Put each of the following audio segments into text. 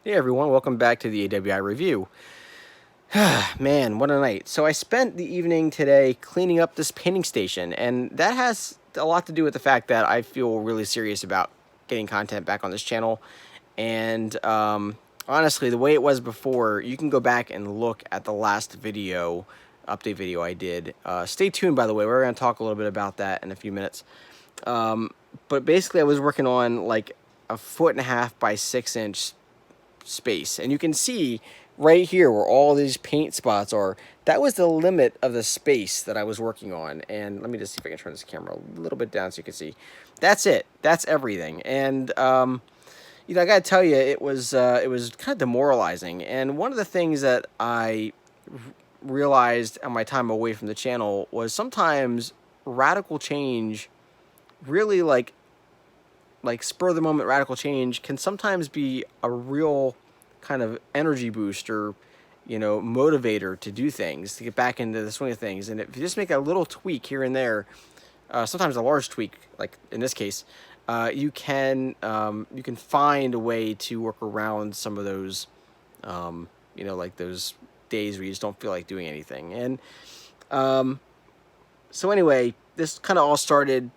Hey everyone, welcome back to the AWI review. Man, what a night. So I spent the evening today cleaning up this painting station, and that has a lot to do with the fact that I feel really serious about getting content back on this channel. And honestly, the way it was before, you can go back and look at the last video, update video I did. Stay tuned, by the way, we're going to talk a little bit about that in a few minutes. But basically I was working on like a 1.5 by 6 inch space, and you can see right here where all these paint spots are. That was the limit of the space that I was working on. And let me just see if I can turn this camera a little bit down so you can see. That's it. That's everything. And I gotta tell you, it was kind of demoralizing. And one of the things that I realized on my time away from the channel was sometimes radical change, really like spur of the moment radical change, can sometimes be a real kind of energy booster, motivator to do things, to get back into the swing of things. And if you just make a little tweak here and there, sometimes a large tweak, like in this case, you can find a way to work around some of those, like those days where you just don't feel like doing anything. And so anyway, this kind of all started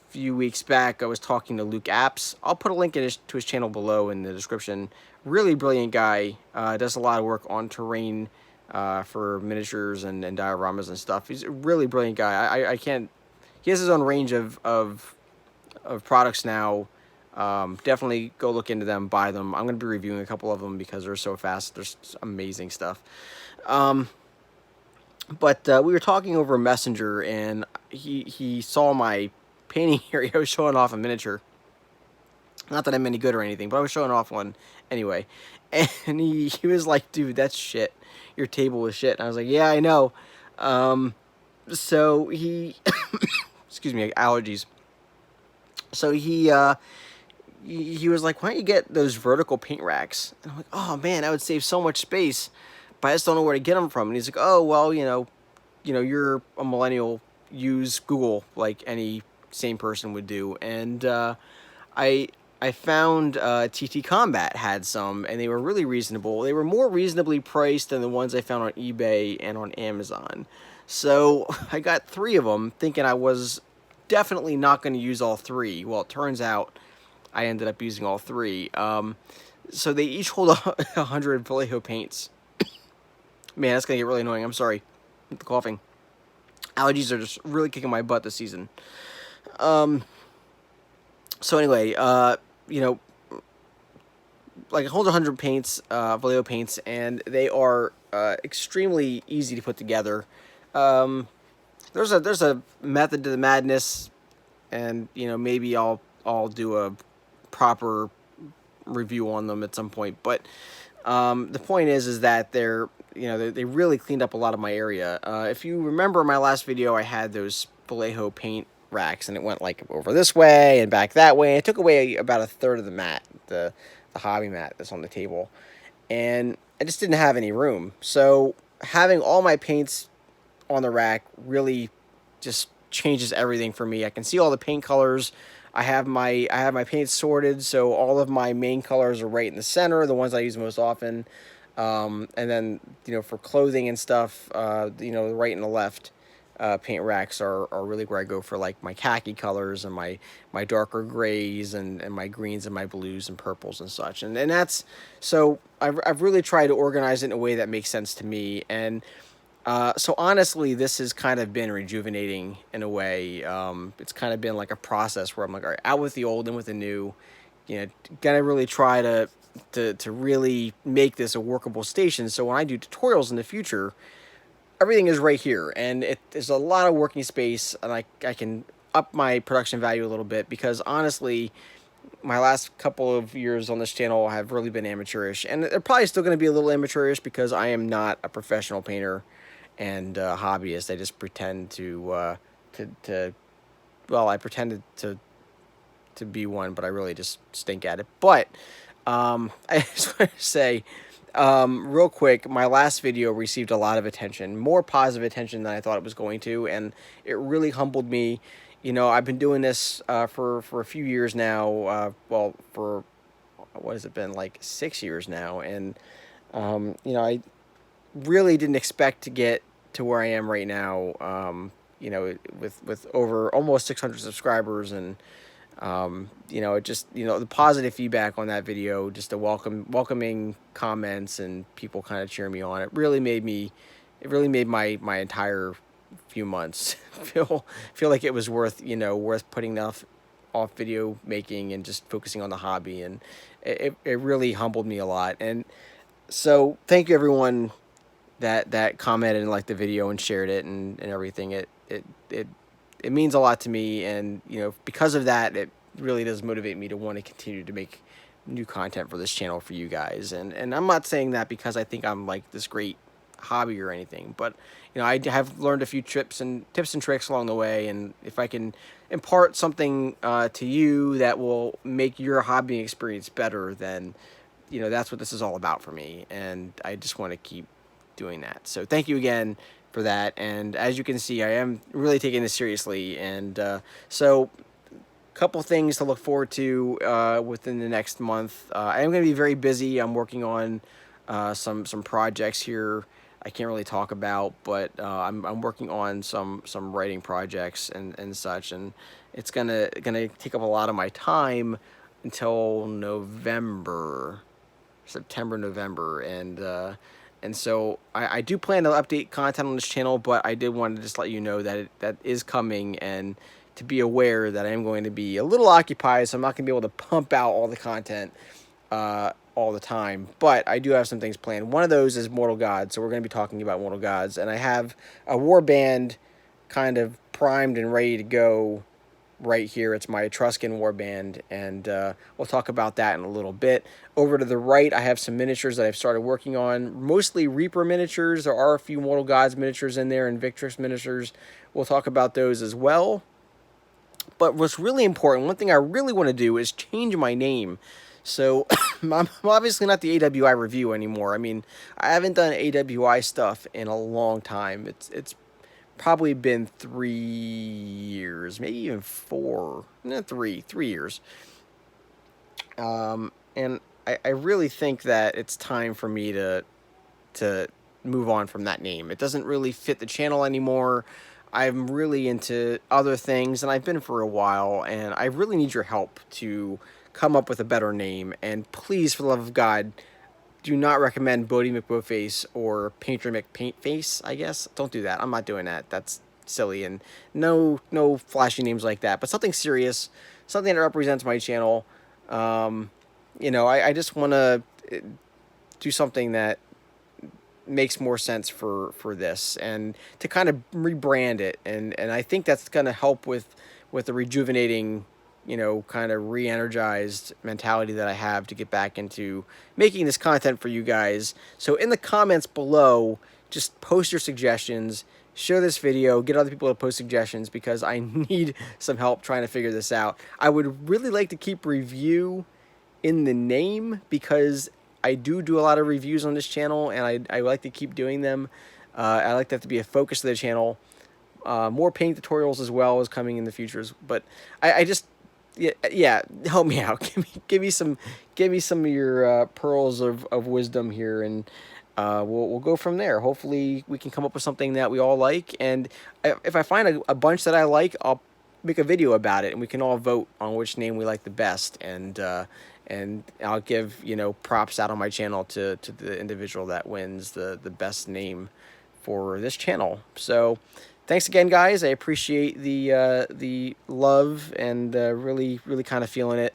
few weeks back. I was talking to Luke Apps. I'll put a link to his channel below in the description. Really brilliant guy. Does a lot of work on terrain for miniatures and dioramas and stuff. He's a really brilliant guy. I can't. He has his own range of products now. Definitely go look into them, buy them. I'm going to be reviewing a couple of them because they're so fast. There's amazing stuff. But we were talking over Messenger, and he saw my painting area. I was showing off a miniature. Not that I'm any good or anything, but I was showing off one anyway. And he was like, dude, that's shit. Your table was shit. And I was like, yeah, I know. So he, excuse me, allergies. So he was like, why don't you get those vertical paint racks? And I'm like, oh man, that would save so much space, but I just don't know where to get them from. And he's like, oh, well, you're a millennial, use Google like any sane person would do. And I found TT Kombat had some, and they were really reasonable. They were more reasonably priced than the ones I found on eBay and on Amazon. So I got 3 of them, thinking I was definitely not going to use all 3. Well, it turns out I ended up using all 3. So they each hold 100 Vallejo paints. Man, that's going to get really annoying. I'm sorry. With the coughing. Allergies are just really kicking my butt this season. So anyway, like it holds 100 paints, Vallejo paints, and they are extremely easy to put together. There's a method to the madness, and maybe I'll do a proper review on them at some point. But the point is that they really cleaned up a lot of my area. If you remember my last video, I had those Vallejo paint racks, and it went like over this way and back that way. It took away about a third of the mat, the hobby mat that's on the table, and I just didn't have any room. So having all my paints on the rack really just changes everything for me. I can see all the paint colors. I have my paints sorted, so all of my main colors are right in the center, the ones I use most often. And then for clothing and stuff, the right and the left paint racks are really where I go for like my khaki colors and my darker grays and my greens and my blues and purples and such. And that's, so I've really tried to organize it in a way that makes sense to me. And so honestly, this has kind of been rejuvenating in a way. It's kind of been like a process where I'm like, all right, out with the old, in with the new. Gotta really try to really make this a workable station. So when I do tutorials in the future, everything is right here, and there's a lot of working space, and I can up my production value a little bit, because honestly, my last couple of years on this channel have really been amateurish, and they're probably still going to be a little amateurish because I am not a professional painter and hobbyist. I just pretend I pretended to be one, but I really just stink at it. But I just want to say, real quick, my last video received a lot of attention, more positive attention than I thought it was going to, and it really humbled me. I've been doing this for a few years now, for what has it been, like 6 years now, and you know, I really didn't expect to get to where I am right now. You know, with over almost 600 subscribers, and you know, it just, you know, the positive feedback on that video, just the welcoming comments and people kind of cheering me on. It really made my entire few months feel like it was worth, you know, worth putting off video making and just focusing on the hobby, and it really humbled me a lot. And so thank you everyone that commented and liked the video and shared it and everything. It means a lot to me, and you know, because of that, it really does motivate me to want to continue to make new content for this channel for you guys. And I'm not saying that because I think I'm like this great hobby or anything, but you know, I have learned a few tips and tricks along the way, and if I can impart something to you that will make your hobby experience better, then you know, that's what this is all about for me, and I just want to keep doing that. So thank you again for that. And as you can see, I am really taking this seriously, and so couple things to look forward to within the next month. I am going to be very busy. I'm working on some projects here I can't really talk about, but I'm working on some writing projects and such, and it's gonna take up a lot of my time until November, September, November, and so I do plan to update content on this channel, but I did want to just let you know that that is coming, and to be aware that I am going to be a little occupied, so I'm not going to be able to pump out all the content all the time. But I do have some things planned. One of those is Mortal Gods, so we're going to be talking about Mortal Gods, and I have a war band kind of primed and ready to go right here. It's my Etruscan warband, and we'll talk about that in a little bit. Over to the right, I have some miniatures that I've started working on, mostly Reaper miniatures. There are a few Mortal Gods miniatures in there, and Victrix miniatures. We'll talk about those as well. But what's really important, one thing I really want to do is change my name. So I'm obviously not the AWI review anymore. I mean, I haven't done AWI stuff in a long time. It's probably been 3 years, maybe even 4, no, 3 years. And I really think that it's time for me to move on from that name. It doesn't really fit the channel anymore. I'm really into other things, and I've been for a while, and I really need your help to come up with a better name. And please, for the love of God, do not recommend Bodie McBoatface or Painter McPaintface, I guess. Don't do that. I'm not doing that. That's silly, and no flashy names like that, but something serious, something that represents my channel. You know, I just want to do something that makes more sense for this, and to kind of rebrand it, and I think that's going to help with the rejuvenating, you know, kind of re-energized mentality that I have to get back into making this content for you guys. So in the comments below, just post your suggestions, share this video, get other people to post suggestions, because I need some help trying to figure this out. I would really like to keep review in the name, because I do a lot of reviews on this channel, and I like to keep doing them. I like that to be a focus of the channel. More paint tutorials as well is coming in the futures, but I just, yeah, help me out. Give me some of your pearls of wisdom here, and we'll go from there. Hopefully we can come up with something that we all like, and if I find a bunch that I like, I'll make a video about it, and we can all vote on which name we like the best, and I'll give, you know, props out on my channel to the individual that wins the best name for this channel. So thanks again, guys. I appreciate the love, and really kind of feeling it.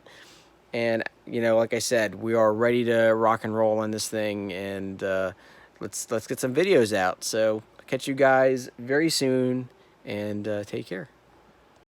And you know, like I said, we are ready to rock and roll on this thing, and let's get some videos out. So I'll catch you guys very soon, and take care.